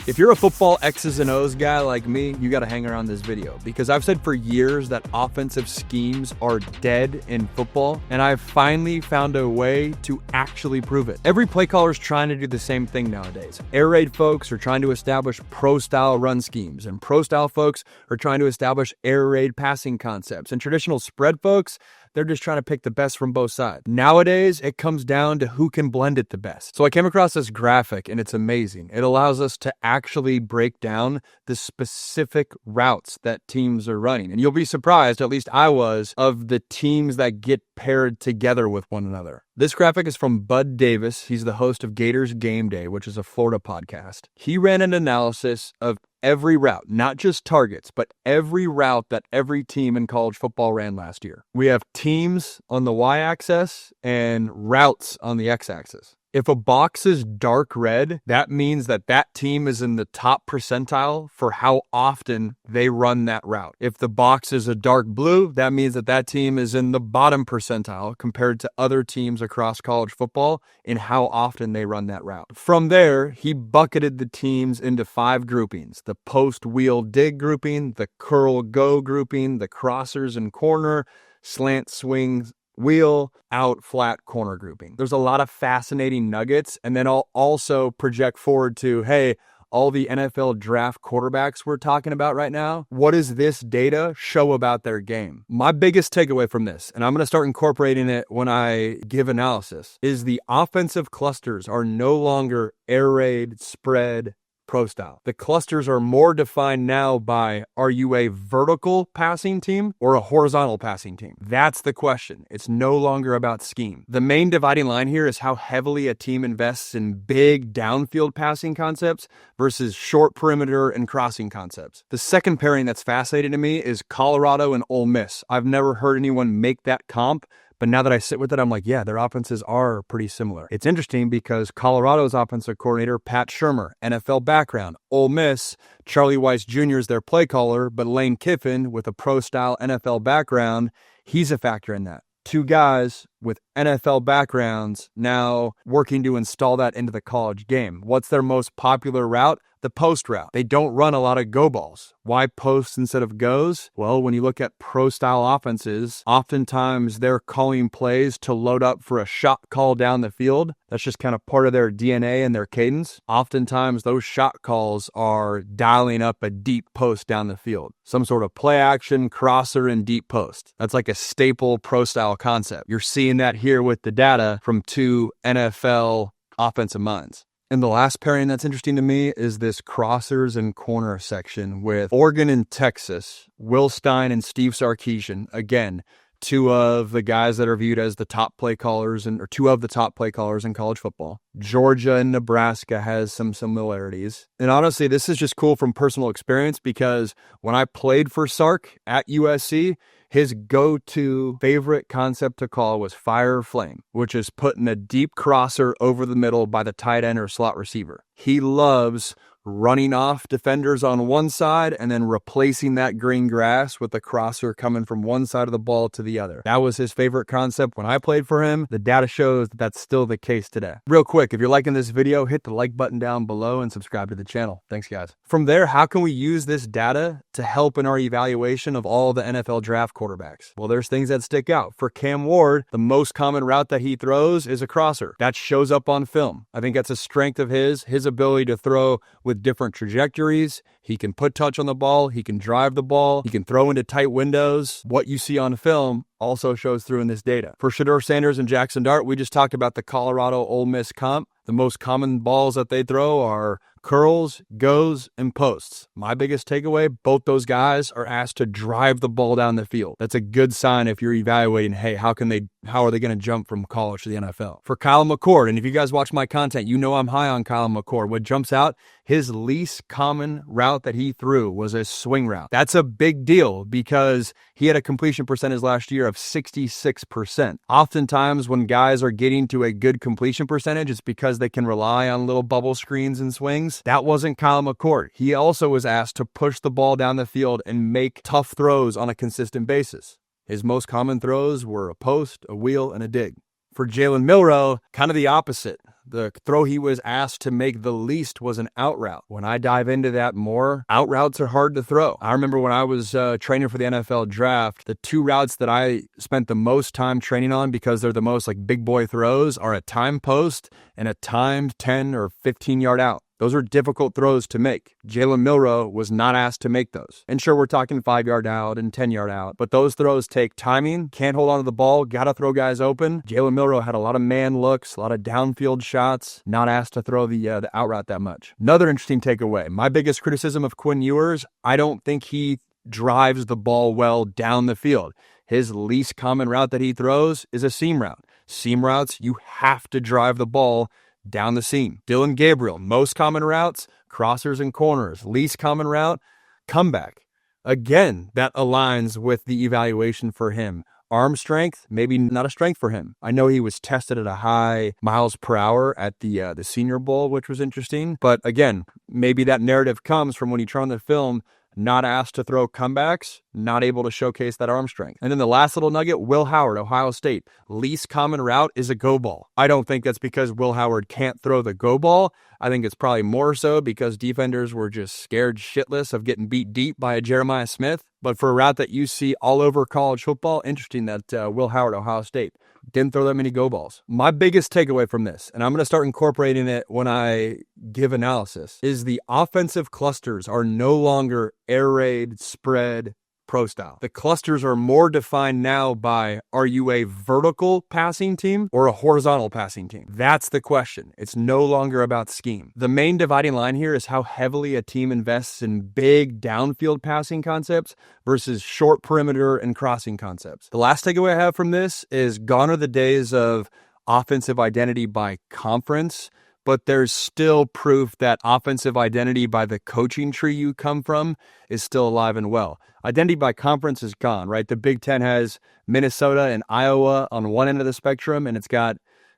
If you're a football X's and O's guy like me, you got to hang around this video because I've said for years that offensive schemes are dead in football, and I've finally found a way to actually prove it. Every play caller is trying to do the same thing nowadays. Air raid folks are trying to establish pro-style run schemes, and pro-style folks are trying to establish air raid passing concepts, and traditional spread folks, they're just trying to pick the best from both sides. Nowadays, it comes down to who can blend it the best. So I came across this graphic and it's amazing. It allows us to actually break down the specific routes that teams are running. And you'll be surprised, at least I was, of the teams that get paired together with one another. This graphic is from Bud Davis. He's the host of Gators Gameday, which is a Florida podcast. He ran an analysis of every route, not just targets, but every route that every team in college football ran last year. We have teams on the y-axis and routes on the x-axis. If a box is dark red, that means that that team is in the top percentile for how often they run that route. If the box is a dark blue, that means that that team is in the bottom percentile compared to other teams across college football in how often they run that route. From there, he bucketed the teams into 5 groupings: the post wheel dig grouping, the curl go grouping, the crossers and corner, slant swings, wheel, out, flat, corner grouping. There's a lot of fascinating nuggets. And then I'll also project forward to, hey, all the NFL draft quarterbacks we're talking about right now, what does this data show about their game? My biggest takeaway from this, and I'm going to start incorporating it when I give analysis, is the offensive clusters are no longer air raid, spread, pro style. The clusters are more defined now by, are you a vertical passing team or a horizontal passing team? That's the question. It's no longer about scheme. The main dividing line here is how heavily a team invests in big downfield passing concepts versus short perimeter and crossing concepts. The second pairing that's fascinating to me is Colorado and Ole Miss. I've never heard anyone make that comp, but now that I sit with it, I'm like, yeah, their offenses are pretty similar. It's interesting because Colorado's offensive coordinator, Pat Shurmur, NFL background. Ole Miss, Charlie Weiss Jr. is their play caller, but Lane Kiffin, with a pro-style NFL background, he's a factor in that. 2 guys with NFL backgrounds now working to install that into the college game. What's their most popular route? The post route. They don't run a lot of go balls. Why posts instead of goes? Well, when you look at pro-style offenses, oftentimes they're calling plays to load up for a shot call down the field. That's just kind of part of their DNA and their cadence. Oftentimes those shot calls are dialing up a deep post down the field. Some sort of play action, crosser, and deep post. That's like a staple pro-style concept. You're seeing that here with the data from 2 NFL offensive minds. And the last pairing that's interesting to me is this crossers and corner section with Oregon and Texas, Will Stein and Steve Sarkisian. Again, 2 of the guys that are viewed as the top play callers, or 2 of the top play callers in college football. Georgia and Nebraska has some similarities. And honestly, this is just cool from personal experience because when I played for Sark at USC, his go-to favorite concept to call was fire or flame, which is putting a deep crosser over the middle by the tight end or slot receiver. He loves running off defenders on one side and then replacing that green grass with a crosser coming from one side of the ball to the other. That was his favorite concept when I played for him. The data shows that that's still the case today. Real quick, if you're liking this video, hit the like button down below and subscribe to the channel. Thanks, guys. From there, how can we use this data to help in our evaluation of all the NFL draft quarterbacks? Well, there's things that stick out. For Cam Ward, the most common route that he throws is a crosser. That shows up on film. I think that's a strength of his ability to throw with different trajectories. He can put touch on the ball. He can drive the ball. He can throw into tight windows. What you see on film also shows through in this data. For Shedeur Sanders and Jackson Dart, we just talked about the Colorado Ole Miss comp. The most common balls that they throw are curls, goes, and posts. My biggest takeaway, both those guys are asked to drive the ball down the field. That's a good sign if you're evaluating, hey, how are they going to jump from college to the NFL? For Kyle McCord, and if you guys watch my content, you know I'm high on Kyle McCord. What jumps out, his least common route that he threw was a swing route. That's a big deal because he had a completion percentage last year of 66%. Oftentimes when guys are getting to a good completion percentage, it's because they can rely on little bubble screens and swings. That wasn't Kyle McCord. He also was asked to push the ball down the field and make tough throws on a consistent basis. His most common throws were a post, a wheel, and a dig. For Jalen Milroe, kind of the opposite. The throw he was asked to make the least was an out route. When I dive into that more, out routes are hard to throw. I remember when I was training for the NFL Draft, the 2 routes that I spent the most time training on because they're the most like big boy throws are a time post and a timed 10 or 15 yard out. Those are difficult throws to make. Jalen Milroe was not asked to make those. And sure, we're talking 5 yard out and 10 yard out, but those throws take timing, can't hold on to the ball, gotta throw guys open. Jalen Milroe had a lot of man looks, a lot of downfield shots, not asked to throw the out route that much. Another interesting takeaway. My biggest criticism of Quinn Ewers, I don't think he drives the ball well down the field. His least common route that he throws is a seam route. Seam routes, you have to drive the ball down the seam. Dylan Gabriel, most common routes, crossers and corners. Least common route, comeback. Again, that aligns with the evaluation for him. Arm strength, maybe not a strength for him. I know he was tested at a high miles per hour at the Senior Bowl, which was interesting. But again, maybe that narrative comes from when you turn on the film, not asked to throw comebacks, not able to showcase that arm strength. And then the last little nugget, Will Howard, Ohio State. Least common route is a go ball. I don't think that's because Will Howard can't throw the go ball. I think it's probably more so because defenders were just scared shitless of getting beat deep by a Jeremiah Smith. But for a route that you see all over college football, interesting that Will Howard, Ohio State, didn't throw that many go balls. My biggest takeaway from this, and I'm going to start incorporating it when I give analysis, is the offensive clusters are no longer air raid, spread, pro style. The clusters are more defined now by, are you a vertical passing team or a horizontal passing team? That's the question. It's no longer about scheme. The main dividing line here is how heavily a team invests in big downfield passing concepts versus short perimeter and crossing concepts. The last takeaway I have from this is gone are the days of offensive identity by conference, but there's still proof that offensive identity by the coaching tree you come from is still alive and well. Identity by conference is gone, right? The Big Ten has Minnesota and Iowa on one end of the spectrum, and it's got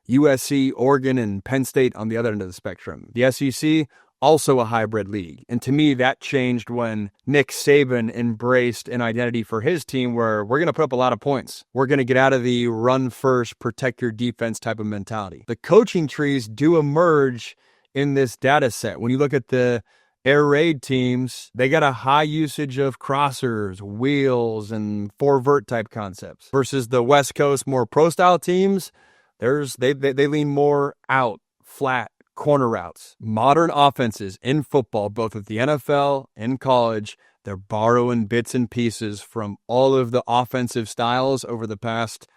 USC, Oregon, and Penn State on the other end of the spectrum. The SEC, also a hybrid league. And to me, that changed when Nick Saban embraced an identity for his team where we're going to put up a lot of points. We're going to get out of the run first, protect your defense type of mentality. The coaching trees do emerge in this data set. When you look at the air raid teams, they got a high usage of crossers, wheels, and 4-vert type concepts versus the West Coast more pro style teams. They lean more out, flat, corner routes. Modern offenses in football, both at the NFL and college, they're borrowing bits and pieces from all of the offensive styles over the past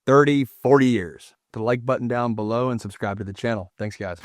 30, 40 years. Put the like button down below and subscribe to the channel. Thanks, guys.